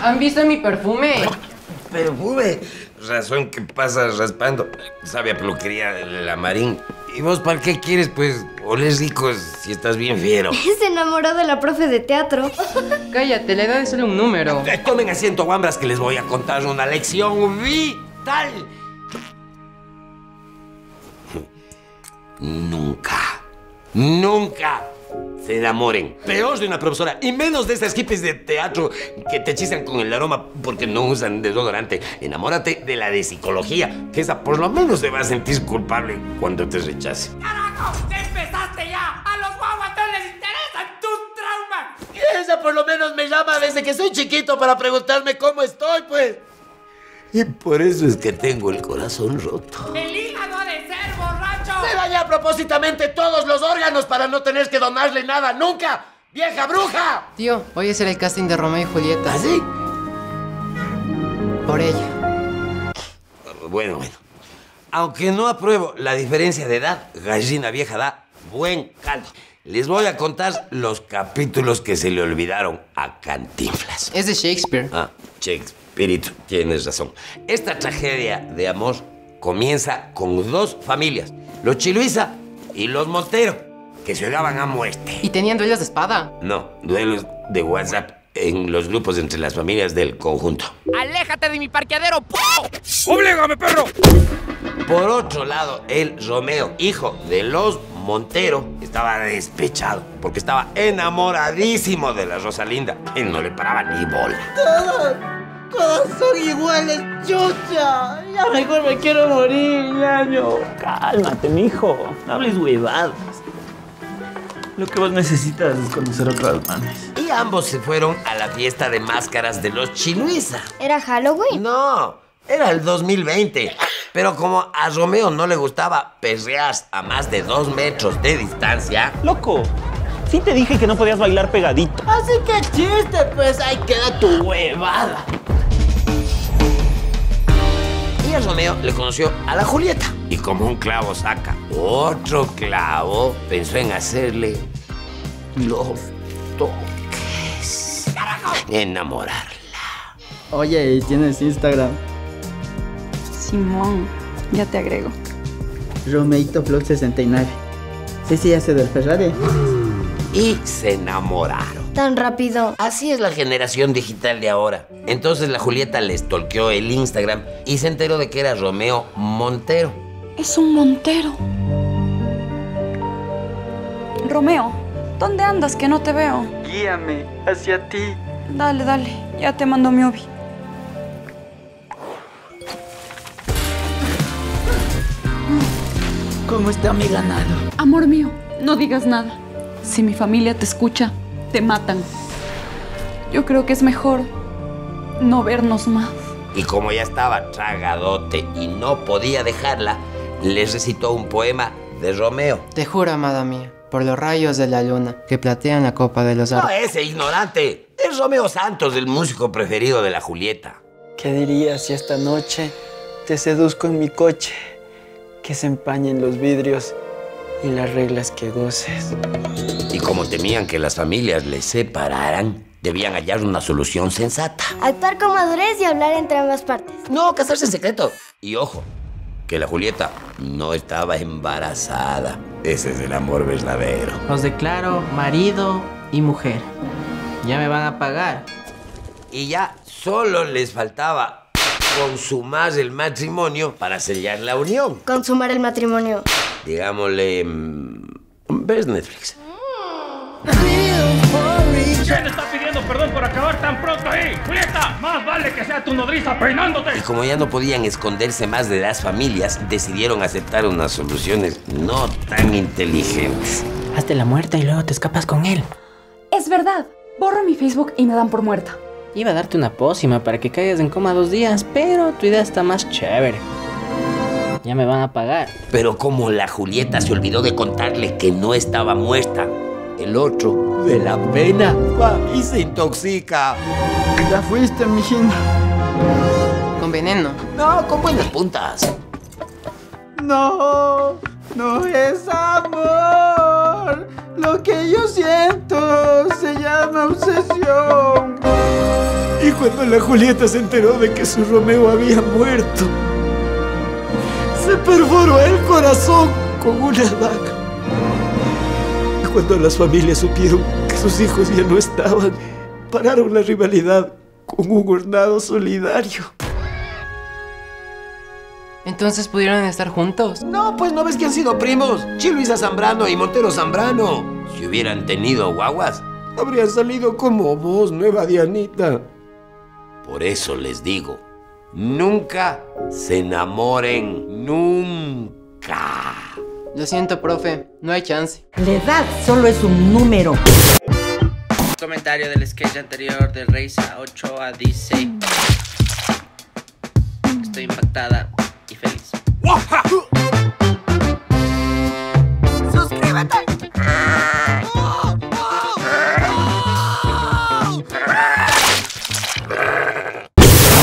¿Han visto mi perfume? ¿Perfume? Razón que pasas raspando. Sabe a peluquería del Amarín. ¿Y vos para qué quieres, pues, oler rico si estás bien fiero? Se enamoró de la profe de teatro. Cállate, la edad es solo un número. Tomen asiento, guambras, que les voy a contar una lección vital. Nunca se enamoren. Peor de una profesora y menos de esas hippies de teatro que te hechizan con el aroma porque no usan desodorante. Enamórate de la de psicología, que esa por lo menos se va a sentir culpable cuando te rechace. ¡Carajo! ¡Empezaste ya! ¡A los guaguas no les interesan tus traumas! Esa por lo menos me llama desde que soy chiquito para preguntarme cómo estoy, pues. Y por eso es que tengo el corazón roto. ¡El hígado ha de ser borracho! Se daña propósitamente todos los órganos para no tener que donarle nada nunca. ¡Vieja bruja! Tío, hoy es el casting de Romeo y Julieta. ¿Ah, sí? Por ella. Bueno. Aunque no apruebo la diferencia de edad, gallina vieja da buen caldo. Les voy a contar los capítulos que se le olvidaron a Cantinflas. Es de Shakespeare. Ah, Shakespeare, tienes razón. Esta tragedia de amor comienza con dos familias, los Chiluiza y los Montero, que se odiaban a muerte. ¿Y tenían duelos de espada? No, duelos de WhatsApp en los grupos entre las familias del conjunto. ¡Aléjate de mi parqueadero, p***! ¡Oblígame, perro! Por otro lado, el Romeo, hijo de los Montero, estaba despechado porque estaba enamoradísimo de la Rosalinda. Él no le paraba ni bola. Todos son iguales, chucha. Ya mejor me quiero morir, ñaño. Cálmate, mijo. No hables huevadas. Lo que vos necesitas es conocer a otras manes. Y ambos se fueron a la fiesta de máscaras de los Chiluiza. ¿Era Halloween? No, era el 2020. Pero como a Romeo no le gustaba perrear a más de 2 metros de distancia... Loco, sí te dije que no podías bailar pegadito. Así que chiste, pues ahí queda tu huevada. Y a Romeo le conoció a la Julieta. Y como un clavo saca otro clavo, pensó en hacerle los toques. Enamorarla. Oye, ¿y tienes Instagram? Simón, ya te agrego. Romeito Vlog 69. Sí, hace del Ferrari. Y se enamoraron. Tan rápido. Así es la generación digital de ahora. Entonces la Julieta le stalkeó el Instagram y se enteró de que era Romeo Montero. Es un Montero. Romeo, ¿dónde andas que no te veo? Guíame hacia ti. Dale, dale, ya te mando mi obi. ¿Cómo está mi ganado? Amor mío, no digas nada. Si mi familia te escucha, te matan. Yo creo que es mejor no vernos más. Y como ya estaba tragadote y no podía dejarla, les recitó un poema de Romeo. Te juro, amada mía, por los rayos de la luna que platean la copa de los No, árboles. ese ignorante. Es Romeo Santos, el músico preferido de la Julieta. ¿Qué dirías si esta noche te seduzco en mi coche? Que se empañen los vidrios y las reglas que goces. Y como temían que las familias les separaran, debían hallar una solución sensata. Actuar con madurez y hablar entre ambas partes. No, casarse en secreto. Y ojo, que la Julieta no estaba embarazada. Ese es el amor verdadero. Los declaro marido y mujer. Ya me van a pagar. Y ya solo les faltaba consumar el matrimonio para sellar la unión. Consumar el matrimonio. Digámosle... ¿ves Netflix? ¿Quién te está pidiendo perdón por acabar tan pronto ahí? ¡Julieta! Más vale que sea tu nodriza peinándote. Y como ya no podían esconderse más de las familias, decidieron aceptar unas soluciones no tan inteligentes. Hazte la muerta y luego te escapas con él. Es verdad. Borro mi Facebook y me dan por muerta. Iba a darte una pócima para que caigas en coma 2 días, pero tu idea está más chévere. Ya me van a pagar. Pero como la Julieta se olvidó de contarle que no estaba muerta, el otro, de la pena, va y se intoxica. Ya fuiste, mijín. Con veneno. No, con buenas puntas. No, no es amor. Lo que yo siento se llama obsesión. Hijo Cuando la Julieta se enteró de que su Romeo había muerto, se perforó el corazón con una daga. Cuando las familias supieron que sus hijos ya no estaban, pararon la rivalidad con un hornado solidario. ¿Entonces pudieron estar juntos? No, pues no ves que han sido primos. Chiluisa Zambrano y Montero Zambrano. Si hubieran tenido guaguas, Habrían salido como vos, nueva Dianita. por eso les digo, nunca se enamoren, nunca. Lo siento, profe, no hay chance. La edad solo es un número. Comentario del sketch anterior de Reisa Ochoa dice: estoy impactada y feliz.